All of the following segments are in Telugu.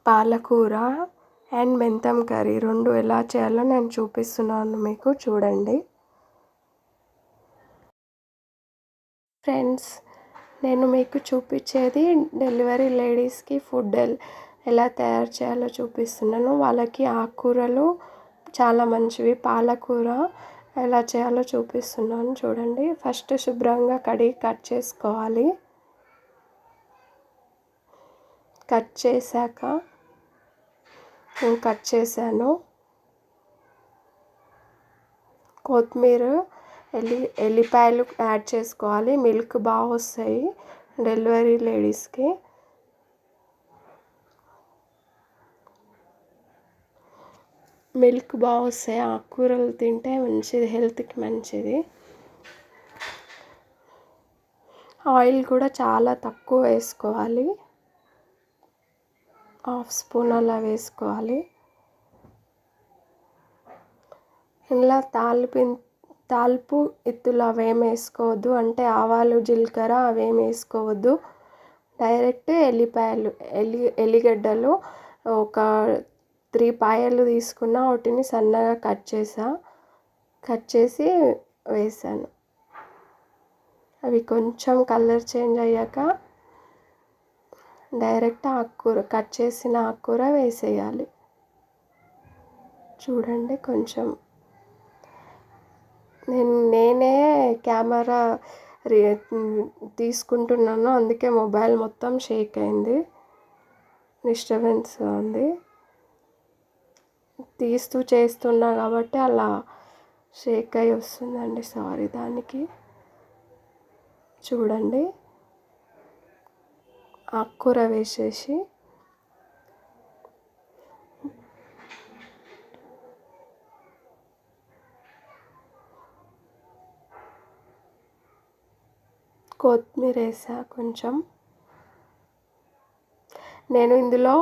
పాలకూర అండ్ మెంతం కర్రీ రెండు ఎలా చేయాలో నేను చూపిస్తున్నాను మీకు, చూడండి ఫ్రెండ్స్. నేను మీకు చూపించేది డెలివరీ లేడీస్కి ఫుడ్ ఎలా తయారు చేయాలో చూపిస్తున్నాను. వాళ్ళకి ఆకుకూరలు చాలా మంచివి. పాలకూర ఎలా చేయాలో చూపిస్తున్నాను చూడండి. ఫస్ట్ శుభ్రంగా కడిగి కట్ చేసుకోవాలి. కట్ చేశాక నేను కట్ చేశాను. కొత్తిమీర, ఎల్లిపాయలు యాడ్ చేసుకోవాలి. మిల్క్ బాగా వస్తాయి డెలివరీ లేడీస్కి. మిల్క్ బాగా వస్తాయి, ఆకుకూరలు తింటే మంచిది, హెల్త్కి మంచిది. ఆయిల్ కూడా చాలా తక్కువ వేసుకోవాలి, 1/2 స్పూన్ అలా వేసుకోవాలి. ఇలా తాలింపు ఇత్తులు అవేం వేసుకోవద్దు, అంటే ఆవాలు జీలకర్ర అవేం వేసుకోవద్దు. డైరెక్ట్ ఎల్లిగడ్డలు ఒక 3 పాయలు తీసుకున్న, వాటిని సన్నగా కట్ చేసి వేసాను. అవి కొంచెం కలర్ చేంజ్ అయ్యాక డైరెక్ట్ కట్ చేసిన ఆకుకూర వేసేయాలి. చూడండి, కొంచెం నేనే కెమెరా తీసుకుంటున్నాను, అందుకే మొబైల్ మొత్తం షేక్ అయింది, డిస్టర్బెన్స్గా ఉంది. తీస్తూ చేస్తున్నా కాబట్టి అలా షేక్ అయి వస్తుందండి, సారీ దానికి. చూడండి, ఆకుకూర వేసేసి కొత్తిమీర వేసా కొంచెం. నేను ఇందులో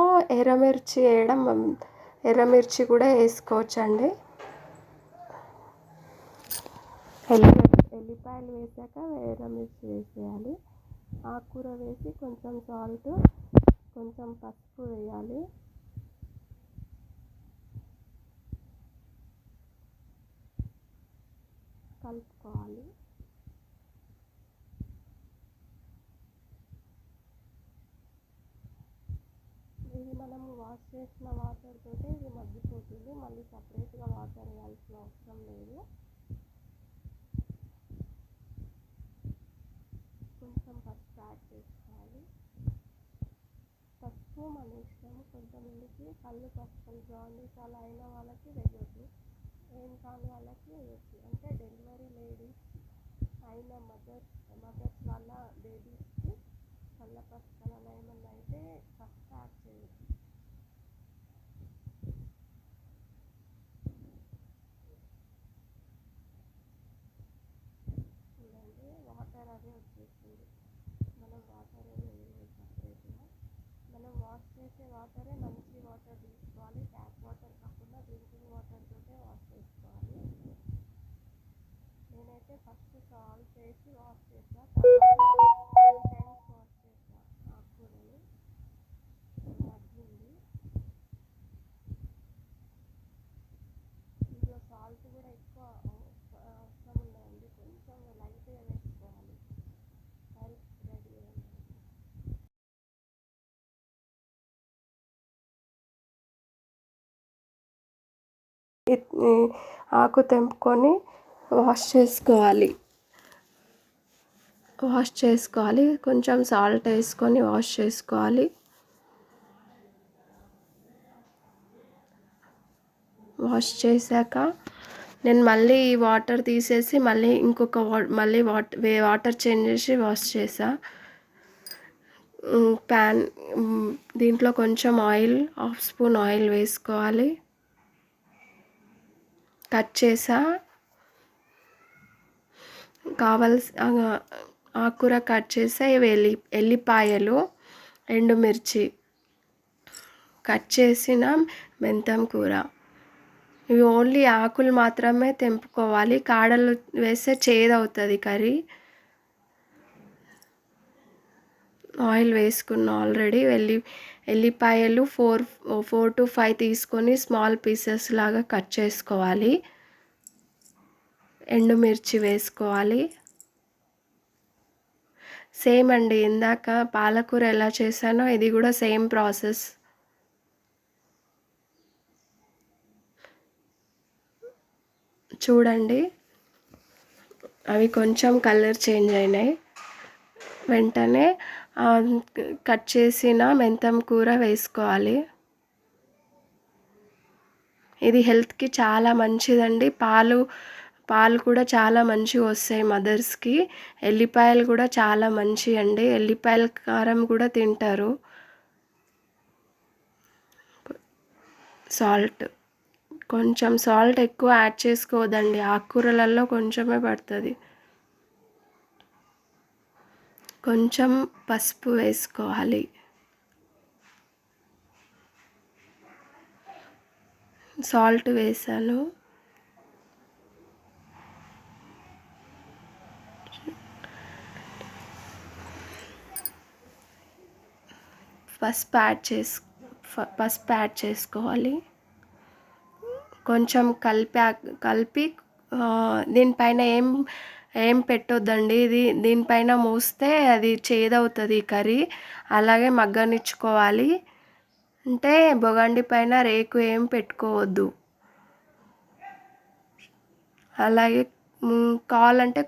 ఎర్రమిర్చి కూడా వేసుకోవచ్చండి. ఎల్లిపాయలు వేసాక ఎర్రమిర్చి వేసేయాలి. ఆకుకూర వేసి కొంచెం సాల్ట్, కొంచెం పసుపు వేయాలి. కలుపుకోవాలి. ఇది మనం వాష్ చేసిన వాటర్ తోటే ఇది మగ్గిపోతుంది, మళ్ళీ సపరేట్గా వాటర్ వేయాల్సిన అవసరం లేదు. కొంచెం పసుపు యాడ్ చేసుకోవాలి. పసుపు మన ఇష్టం, కొంతమందికి కళ్ళు పసుపు జాండీస్ అలా అయిన వాళ్ళకి వేయొద్దు, ఏం కాని వాళ్ళకి వేయొచ్చు. అంటే డెలివరీ లేడీస్ అయిన మదర్స్ వాళ్ళ బేబీస్కి కళ్ళ పసుపు అలా ఏమన్నా అయితే పసుపు యాడ్ చేయొచ్చు. చూడండి, వాటర్ అదే వచ్చేసింది, మనం వాటర్ ఏమి వేయలేదు సపరేట్గా. మనం వాష్ చేసే వాటరే మంచి వాటర్ తీసుకోవాలి, ట్యాప్ వాటర్ కాకుండా డ్రింకింగ్ వాటర్ తోటే వాష్ చేసుకోవాలి. నేనైతే ఫస్ట్ సాల్ట్ వేసి వాష్ చేసాను, తర్వాత 2 times వాష్ చేసాను. ఆకుకూరని మగ్గింది. ఇందులో సాల్ట్ కూడా ఎక్కువ అవసరం ఉండదండి, కొంచెం లైట్గా వేసుకోవాలి. కర్రీ రెడీ అయింది. ఆకు తెంపుకొని వాష్ చేసుకోవాలి. కొంచెం సాల్ట్ వేసుకొని వాష్ చేసుకోవాలి. వాష్ చేశాక నేను మళ్ళీ వాటర్ తీసేసి మళ్ళీ వాటర్ చేంజ్ చేసి వాష్ చేసా. దీంట్లో కొంచెం ఆయిల్, 1/2 స్పూన్ ఆయిల్ వేసుకోవాలి. కట్ చేసా ఆకుకూర కట్ చేసా. ఇవి ఎల్లిపాయలు, ఎండుమిర్చి, కట్ చేసిన మెంతం కూర. ఇవి ఓన్లీ ఆకులు మాత్రమే తెంపుకోవాలి, కాడలు వేస్తే చేదవుతుంది కర్రీ. ఆయిల్ వేసుకున్న ఆల్రెడీ. ఎల్లిపాయలు 4 to 5 తీసుకొని స్మాల్ పీసెస్ లాగా కట్ చేసుకోవాలి. ఎండుమిర్చి వేసుకోవాలి. సేమ్ అండి, ఇందాక పాలకూర ఎలా చేశానో ఇది కూడా సేమ్ ప్రాసెస్. చూడండి, అవి కొంచెం కలర్ చేంజ్ అయినాయి. వెంటనే కట్ చేసిన మెంతం కూర వేసుకోవాలి. ఇది హెల్త్కి చాలా మంచిదండి. పాలు కూడా చాలా మంచిగా వస్తాయి మదర్స్కి. ఎల్లిపాయలు కూడా చాలా మంచి అండి. ఎల్లిపాయల కారం కూడా తింటారు. సాల్ట్, కొంచెం సాల్ట్ ఎక్కువ యాడ్ చేసుకోవద్దండి, ఆకుకూరలలో కొంచెమే పడుతుంది. కొంచెం పసుపు వేసుకోవాలి. సాల్ట్ వేసాను. పసుపు యాడ్ చేసుకోవాలి. కొంచెం కలిపి దీనిపైన ఏం పెట్టొద్దండి. దీనిపైన మూస్తే అది చేదవుతుంది కర్రీ. అలాగే మగ్గనిచ్చుకోవాలి. అంటే బొగండి పైన రేకు ఏం పెట్టుకోవద్దు. అలాగే కావాలంటే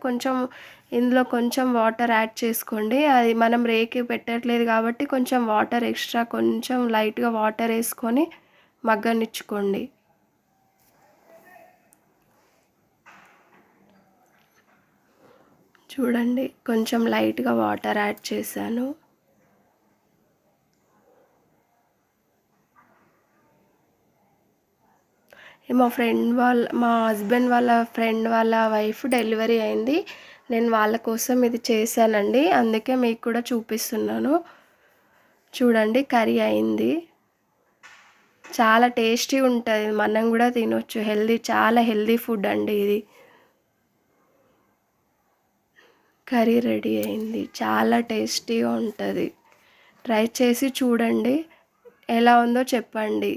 ఇందులో కొంచెం వాటర్ యాడ్ చేసుకోండి. అది మనం రేకు పెట్టట్లేదు కాబట్టి కొంచెం వాటర్ ఎక్స్ట్రా, కొంచెం లైట్గా వాటర్ వేసుకొని మగ్గనిచ్చుకోండి. చూడండి, కొంచెం లైట్గా వాటర్ యాడ్ చేశాను. మా హస్బెండ్ వాళ్ళ ఫ్రెండ్ వాళ్ళ వైఫ్ డెలివరీ అయింది. నేను వాళ్ళ కోసం ఇది చేశానండి, అందుకే మీకు కూడా చూపిస్తున్నాను. చూడండి, కర్రీ అయింది. చాలా టేస్టీ ఉంటుంది, మనం కూడా తినొచ్చు. చాలా హెల్దీ ఫుడ్ అండి ఇది. కర్రీ రెడీ అయింది, చాలా టేస్టీగా ఉంటుంది. ట్రై చేసి చూడండి, ఎలా ఉందో చెప్పండి.